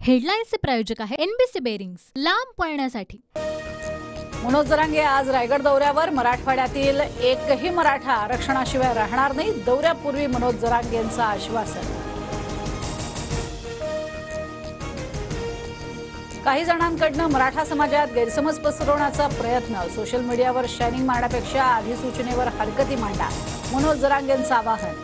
हेडलाईन्सचे प्रायोजक आहे NBC bearings, लांब पळण्यासाठी। मनोज जरांगे आज रायगड दौऱ्यावर। मराठवाड्यातील एकही मराठा आरक्षणाशिवाय राहणार नाही, दौऱ्यापूर्वी मनोज जरांगेंचं आश्वासन। काही जणांकडून मराठा समाजात गैरसमज पसरवण्याचा प्रयत्न, सोशल मीडियावर शायनिंग मारण्यापेक्षा अधिसूचनेवर हरकती मांडा, मनोज जरांगेंचं आवाहन।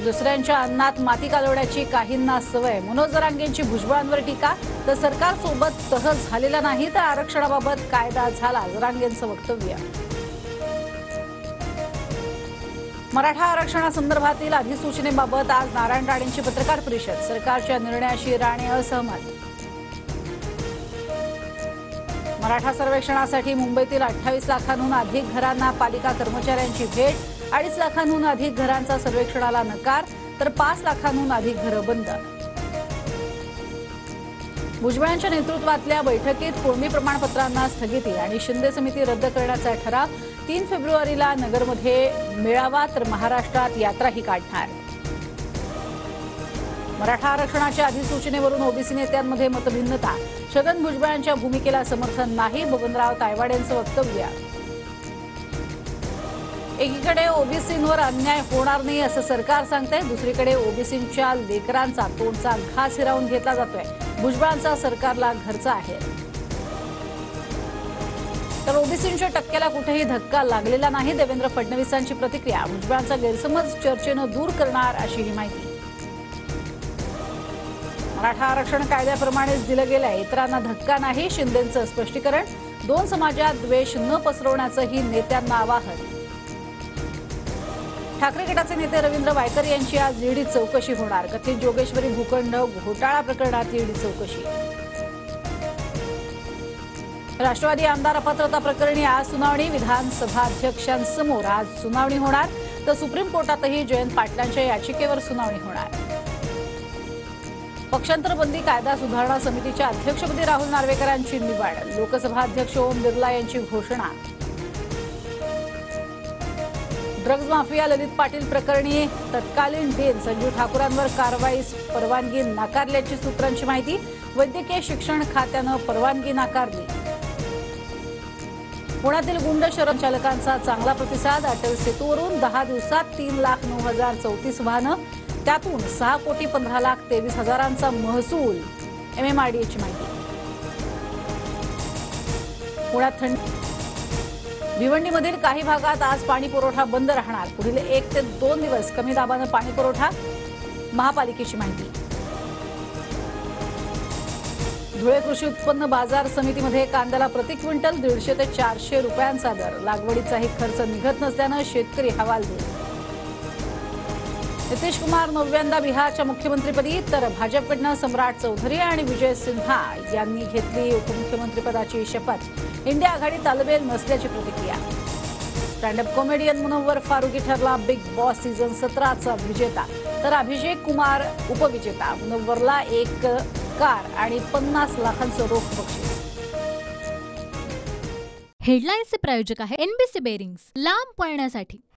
दुसऱ्यांच्या अन्नात माती कालवण्याची काहींना सवय, मनोज जरांगेंची भुजबळांवर टीका। तर सरकारसोबत तह झालेला नाही तर आरक्षणाबाबत कायदा झाला, जरांगेंचं वक्तव्य। मराठा आरक्षणासंदर्भातील अधिसूचनेबाबत आज नारायण राणेंची पत्रकार परिषद, सरकारच्या निर्णयाशी राणे असहमत। मराठा सर्वेक्षणासाठी मुंबईतील 28 लाखांहून अधिक घरांना पालिका कर्मचाऱ्यांची भेट, 2.5 लाखांहून अधिक घरांचा सर्वेक्षणाला नकार, तर 5 लाखांहून अधिक घरं बंद। भुजबळांच्या नेतृत्वातल्या बैठकीत कोळमी प्रमाणपत्रांना स्थगिती आणि शिंदे समिती रद्द करण्याचा ठराव। 3 फेब्रुवारीला नगरमध्ये मेळावा, तर महाराष्ट्रात यात्राही काढणार। मराठा आरक्षणाच्या अधिसूचनेवरून ओबीसी नेत्यांमध्ये मतभिन्नता, छगन भुजबळांच्या भूमिकेला समर्थन नाही, बबनराव तायवाडेंचं वक्तव्य। एकीकडे ओबीसींवर अन्याय होणार नाही असं सरकार सांगतंय, दुसरीकडे ओबीसींच्या लेकरांचा तोंडचा घास हिरावून घेतला जातोय, भुजबळांचा सरकारला घरचा आहे। तर ओबीसींच्या टक्क्याला कुठेही धक्का लागलेला नाही, देवेंद्र फडणवीसांची प्रतिक्रिया, भुजबळांचा गैरसमज चर्चेनं दूर करणार अशी ही माहिती। मराठा आरक्षण कायद्याप्रमाणेच दिलं गेलंय, इतरांना धक्का नाही, शिंदेंचं स्पष्टीकरण। 2 समाजात द्वेष न पसरवण्याचंही नेत्यांना आवाहन। ठाकरे गटाचे नेते रवींद्र वायकर यांची आज ईडी चौकशी होणार, कथित जोगेश्वरी भूखंड घोटाळा प्रकरणात ईडी चौकशी। राष्ट्रवादी आमदार अपात्रता प्रकरणी आज सुनावणी, विधानसभाध्यक्षांसमोर आज सुनावणी होणार, तर सुप्रीम कोर्टातही जयंत पाटलांच्या याचिकेवर सुनावणी होणार। पक्षांतर बंदी कायदा सुधारणा समितीच्या अध्यक्षपदी राहुल नार्वेकरांची निवड, लोकसभा अध्यक्ष ओम बिर्ला यांची घोषणा। ड्रग्ज माफिया ललित पाटील प्रकरणी तत्कालीन डीन संजीव ठाकूरांवर कारवाईस परवानगी नाकारल्याची सूत्रांची माहिती, वैद्यकीय शिक्षण खात्यानं परवानगी नाकारली। पुण्यातील गुंड शहर चालकांचा चांगला प्रतिसाद, अटल सेतूवरून 10 दिवसात 3,09,034 वाहनं, त्यातून 6,15,23,000चा महसूल, MMRDAची माहिती। पुण्यात थंडी, भिवंडीमधील काही भागात आज पाणी पुरवठा बंद राहणार, पुढील 1 ते 2 दिवस कमी दाबानं पाणी पुरवठा, महापालिकेची माहिती। धुळे कृषी उत्पन्न बाजार समितीमध्ये कांद्याला प्रति क्विंटल 150 ते 400 रुपयांचा दर, लागवडीचाही खर्च निघत नसल्यानं शेतकरी हवालदिल। नितीश कुमार 9व्यांदा बिहारच्या मुख्यमंत्रीपदी, तर भाजपकडनं सम्राट चौधरी आणि विजय सिन्हा यांनी घेतली उपमुख्यमंत्रीपदाची शपथ। इंडिया आघाडी तालमेल नसल्याची प्रतिक्रिया। स्टँडअप कॉमेडियन मुनव्वर फारुकी ठरला बिग बॉस सीझन 17चा विजेता, तर अभिषेक कुमार उपविजेता। मुनव्वरला 1 कार आणि 50 लाखांचं रोख बक्षीस। हेडलाईन्सचे प्रायोजक आहे एनबीसी बेरिंग्स, लांब पळण्यासाठी।